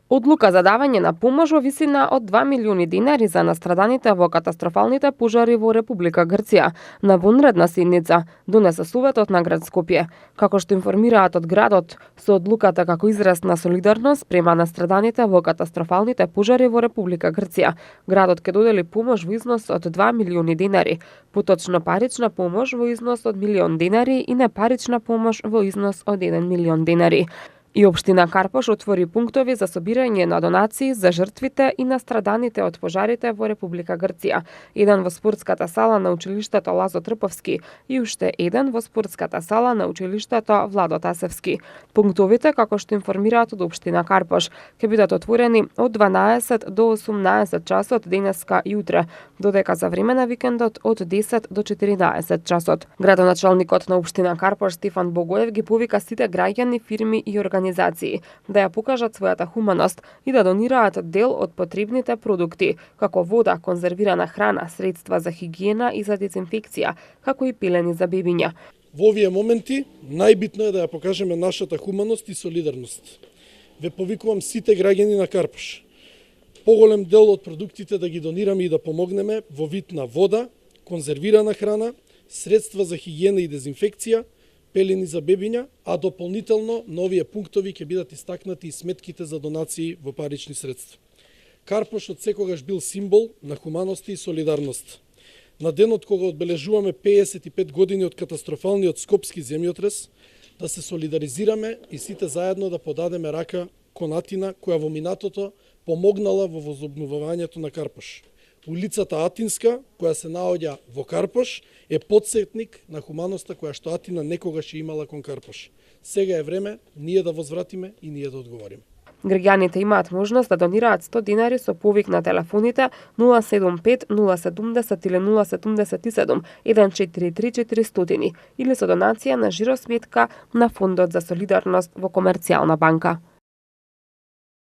Одлука за давање на помош во висина од 2 милиони динари за настраданите во катастрофалните пожари во Република Грција на вонредна седница донесе Советот на град Скопје. Како што информираат од градот, со одлуката како израз на солидарност према настраданите во катастрофалните пожари во Република Грција, градот ќе додели помош во износ од 2 милиони динари, поточно парична помош во износ од 1 милион динари и непарична помош во износ од 1 милион динари. И општина Карпош отвори пунктови за собирање на донации за жртвите и настраданите од пожарите во Република Грција. Еден во спортската сала на училиштето Лазо Трповски и уште еден во спортската сала на училиштето Владо Тасевски. Пунктовите, како што информираат од општина Карпош, ќе бидат отворени од 12 до 18 часот денеска и утре, додека за време на викендот од 10 до 14 часот. Градоначалникот на општина Карпош Стефан Богоев ги повика сите граѓани, фирми и организации да ја покажат својата хуманост и да донираат дел од потребните продукти, како вода, конзервирана храна, средства за хигиена и за дезинфекција, како и пелени за бебиња. Во овие моменти најбитно е да ја покажеме нашата хуманост и солидарност. Ве повикувам сите граѓани на Карпош. Поголем дел од продуктите да ги донираме и да помогнеме во вид на вода, конзервирана храна, средства за хигиена и дезинфекција, пелени за бебиња, а дополнително на овие пунктови ќе бидат истакнати и сметките за донации во парични средства. Карпош од секогаш бил символ на хуманост и солидарност. На денот кога одбележуваме 55 години од катастрофалниот скопски земјотрес, да се солидаризираме и сите заедно да подадеме рака кон Атина, која во минатото помогнала во возобновувањето на Карпош. Улицата Атинска, која се наоѓа во Карпош, е потсетник на хуманоста која што Атина некогаш имала кон Карпош. Сега е време ние да возвратиме и ние да одговориме. Граѓаните имаат можност да донираат 100 динари со повик на телефоните 075 070 или 077 143 400 или со донација на жиросметка на Фондот за солидарност во Комерцијална банка.